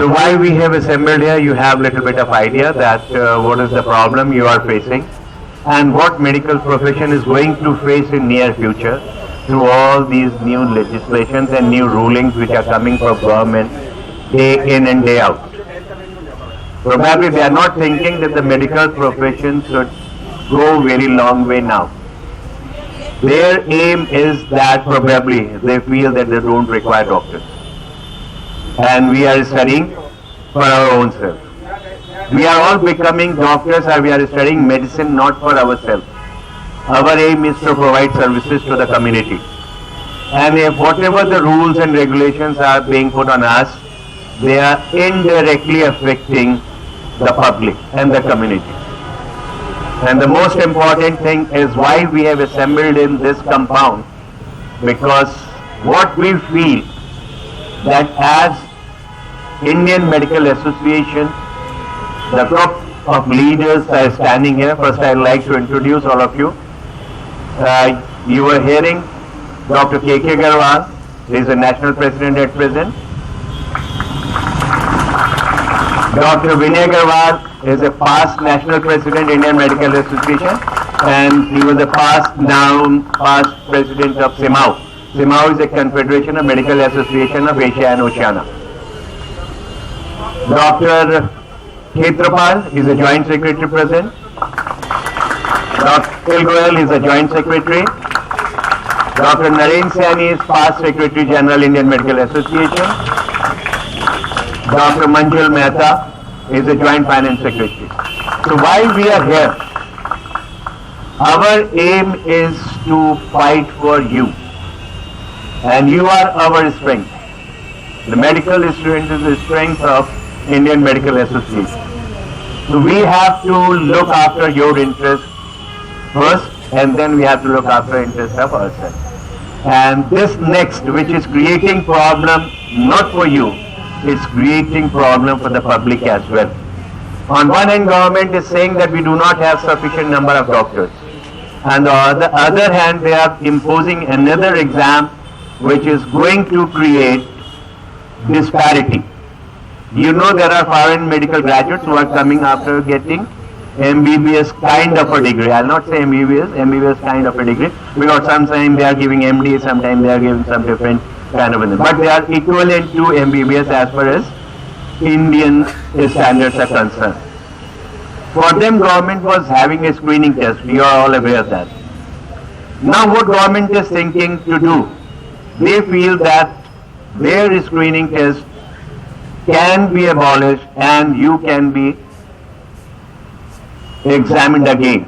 So why we have assembled here, you have little bit of idea that what is the problem you are facing and what medical profession is going to face in near future through all these new legislations and new rulings which are coming from government day in and day out. Probably they are not thinking that the medical profession should go very long way now. Their aim is that probably they feel that they don't require doctors. And we are studying for our own self. We are all becoming doctors and we are studying medicine not for ourselves. Our aim is to provide services to the community. And if whatever the rules and regulations are being put on us, they are indirectly affecting the public and the community. And the most important thing is why we have assembled in this compound, because what we feel that as Indian Medical Association, the group of leaders are standing here. First I'd like to introduce all of you. You were hearing Dr. K.K. Agarwal, he is the national president at present. Dr. Vinay Agarwal is a past national president Indian Medical Association, and he was a past president of CIMAU. CIMAU is a confederation of medical association of Asia and Oceania. Dr. Khetrapal is a joint secretary present. Dr. Goyal is a joint secretary. Dr. Naren Saini is past secretary general Indian Medical Association. Dr. Manjul Mehta is a joint finance secretary. So while we are here, our aim is to fight for you. And you are our strength. The medical student is the strength of Indian Medical Association. So we have to look after your interest first, and then we have to look after interest of ourselves. And this next, which is creating problem not for you, it's creating problem for the public as well. On one hand, government is saying that we do not have sufficient number of doctors. And on the other hand, they are imposing another exam which is going to create disparity. You know there are foreign medical graduates who are coming after getting MBBS kind of a degree. I'll not say MBBS kind of a degree, because sometimes they are giving MD, sometimes they are giving some different kind of a thing. But they are equivalent to MBBS as far as Indian standards are concerned. For them, government was having a screening test. You are all aware of that. Now what government is thinking to do, they feel that their screening test can be abolished and you can be examined again.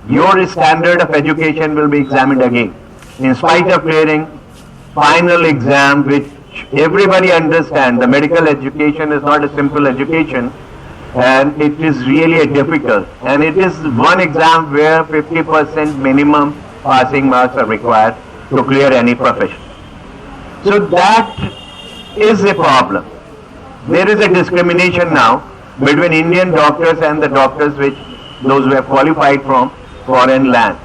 Your standard of education will be examined again. In spite of clearing final exam, which everybody understands, the medical education is not a simple education, and it is really difficult. And it is one exam where 50% minimum passing marks are required to clear any profession. So that is a problem. There is a discrimination now between Indian doctors and the doctors those who have qualified from foreign land.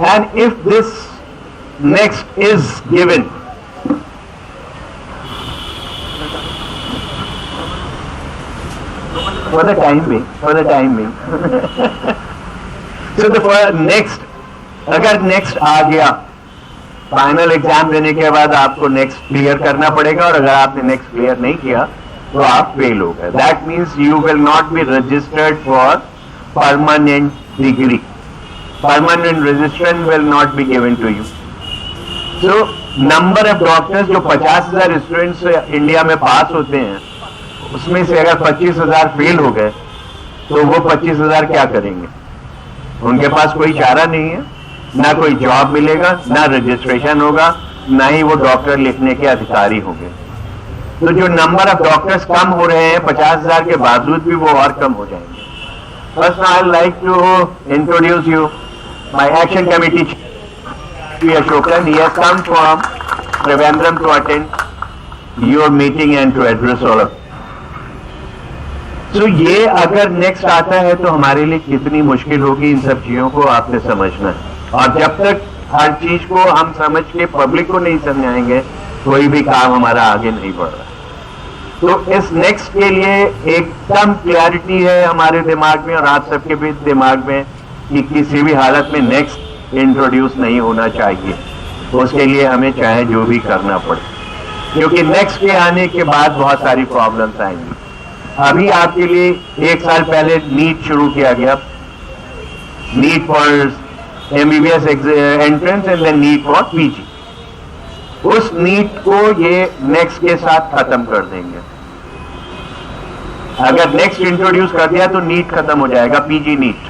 And if this next is given, for the time being, so the next, अगर next आ गया, final exam देने के बाद आपको next clear करना पड़ेगा, और अगर आपने नेक्स्ट क्लियर नहीं किया तो आप फेल हो गए. That means you will not be registered for permanent degree. Permanent registration will not be given to you. So number of doctors जो 50,000 स्टूडेंट्स इंडिया में पास होते हैं, उसमें से अगर 25,000 फेल हो गए तो वो 25,000 क्या करेंगे? उनके पास कोई चारा नहीं है, ना कोई जॉब मिलेगा, ना रजिस्ट्रेशन होगा, ना ही वो डॉक्टर लिखने के अधिकारी होंगे. तो जो नंबर ऑफ डॉक्टर्स कम हो रहे हैं 50,000 के बावजूद भी वो और कम हो जाएंगे. First I would like to introduce you my action committee P. Ashokan. He has come from Trivandrum to attend your meeting and to address all of you. तो ये अगर नेक्स्ट आता है तो हमारे लिए कितनी मुश्किल होगी, इन सब चीजों को आपने समझना है. और जब तक हर चीज को हम समझ के पब्लिक को नहीं समझाएंगे, कोई भी काम हमारा आगे नहीं बढ़ रहा. तो इस नेक्स्ट के लिए एकदम क्लैरिटी है हमारे दिमाग में और आप सबके भी दिमाग में कि किसी भी हालत में नेक्स्ट इंट्रोड्यूस नहीं होना चाहिए। तो उसके लिए हमें चाहे जो भी करना पड़े, क्योंकि नेक्स्ट के आने के बाद बहुत सारी प्रॉब्लम्स आएंगी। अभी आपके लिए 1 साल पहले नीट शुरू किया गया, NEET for MBBS entrance and then NEET for PG। उस नीट को ये नेक्स्ट के साथ खत्म कर देंगे। अगर नेक्स्ट इंट्रोड्यूस कर दिया तो नीट खत्म हो जाएगा, PG नीट।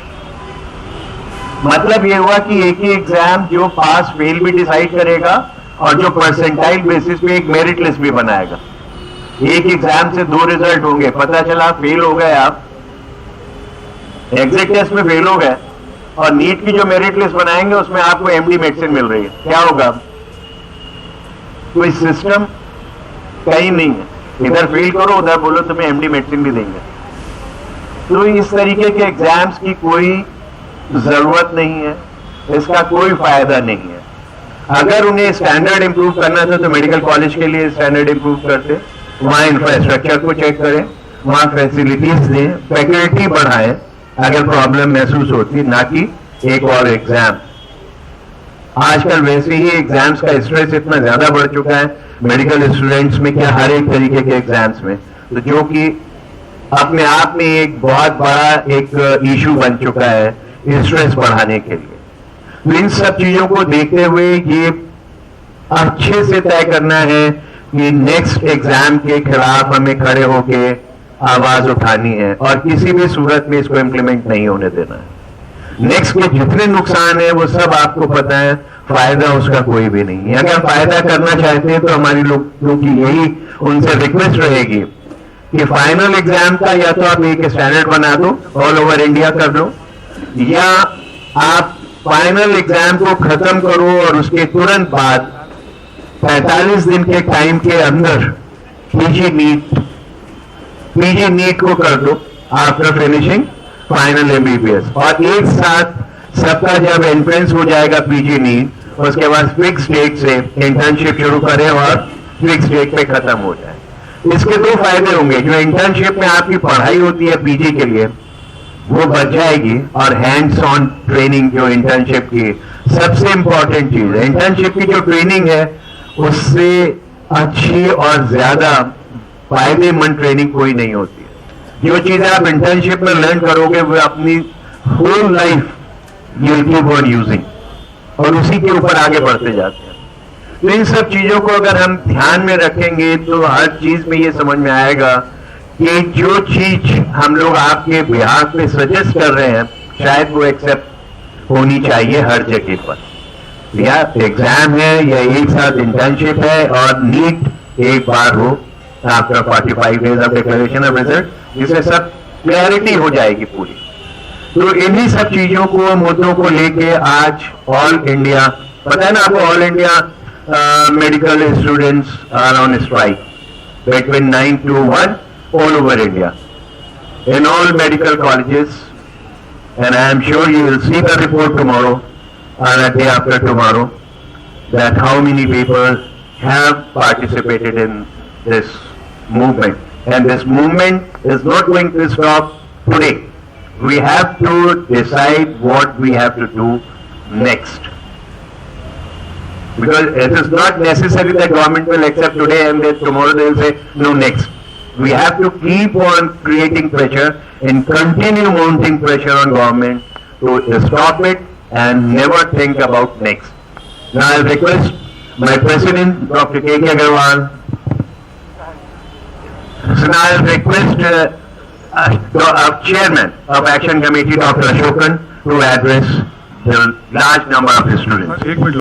मतलब ये हुआ कि एक ही एग्जाम जो पास फेल भी डिसाइड करेगा और जो परसेंटाइल बेसिस पे एक मेरिट लिस्ट भी बनाएगा। एक एग्जाम से 2 रिजल्ट होंगे, पता चला फेल हो गए, आप एग्जिट टेस्ट में फेल हो गए और नीट की जो मेरिट लिस्ट बनाएंगे उसमें आपको MD मेडिसिन मिल रही है, क्या होगा? कोई सिस्टम कहीं नहीं है, इधर फेल करो उधर बोलो तुम्हें MD मेडिसिन भी देंगे। तो इस तरीके के एग्जाम्स की कोई जरूरत नहीं है, इसका कोई फायदा नहीं है। अगर उन्हें स्टैंडर्ड इंप्रूव करना था तो मेडिकल कॉलेज के लिए स्टैंडर्ड इंप्रूव करते, वहां इंफ्रास्ट्रक्चर को चेक करें, वहां फैसिलिटीज दें, फैकल्टी बढ़ाएं अगर प्रॉब्लम महसूस होती, ना कि एक और एग्जाम। आजकल वैसे ही एग्जाम्स का स्ट्रेस इतना ज्यादा बढ़ चुका है मेडिकल स्टूडेंट्स में, क्या हर एक तरीके के एग्जाम्स में, तो जो कि अपने आप में एक बहुत बड़ा एक इशू बन चुका है स्ट्रेस बढ़ाने के लिए। तो इन सब चीजों को देखते हुए ये अच्छे से तय करना है कि नेक्स्ट एग्जाम के खिलाफ हमें खड़े होके आवाज उठानी है और किसी भी सूरत में इसको इम्प्लीमेंट नहीं होने देना है। नेक्स्ट के जितने नुकसान है वो सब आपको पता है, फायदा उसका कोई भी नहीं है। अगर फायदा करना चाहते हैं तो हमारी लोगों की यही उनसे रिक्वेस्ट रहेगी कि फाइनल एग्जाम का या तो आप एक स्टैंडर्ड बना दो, ऑल ओवर इंडिया कर दो, या आप फाइनल एग्जाम को खत्म करो और उसके तुरंत बाद 45 दिन के टाइम के अंदर PG नीट को कर दो आफ्टर फिनिशिंग फाइनल MBBS। और एक साथ सबका जब एंट्रेंस हो जाएगा PG नीट, उसके बाद फिक्स डेट से इंटर्नशिप शुरू करें और फिक्स डेट पे खत्म हो जाए। इसके 2 फायदे होंगे, जो इंटर्नशिप में आपकी पढ़ाई होती है PG के लिए वो बच जाएगी, और हैंड्स ऑन ट्रेनिंग जो इंटर्नशिप की सबसे इंपॉर्टेंट चीज है। इंटर्नशिप की जो ट्रेनिंग है उससे अच्छी और ज्यादा फायदेमंद ट्रेनिंग कोई नहीं होती है। जो चीजें आप इंटर्नशिप में लर्न करोगे वो अपनी whole life you will keep on using, और उसी के ऊपर आगे बढ़ते जाते हैं। तो इन सब चीजों को अगर हम ध्यान में रखेंगे तो हर चीज में ये समझ में आएगा कि जो चीज हम लोग आपके बिहार पे सजेस्ट कर रहे हैं शायद वो एक्सेप्ट होनी चाहिए हर जगह पर। या एग्जाम है या एक साथ इंटर्नशिप है और नीट एक बार हो after 45 days of declaration of result, जिससे सब क्लैरिटी हो जाएगी पूरी। तो इन्हीं सब चीजों को, मुद्दों को लेके आज ऑल इंडिया, पता है ना आपको, all India medical students are on strike between 9 to 1 all over India in all medical colleges, and I am sure you will see the report tomorrow or the day after tomorrow that how many people have participated in this movement, and this movement is not going to stop today. We have to decide what we have to do next, because it is not necessary that government will accept today and then tomorrow they will say no next. We have to keep on creating pressure and continue mounting pressure on government to stop it and never think about next. Now I request my president, Dr. K.K. Agarwal. So now I request chairman of Action Committee, Dr. Ashokan, to address the large number of the students.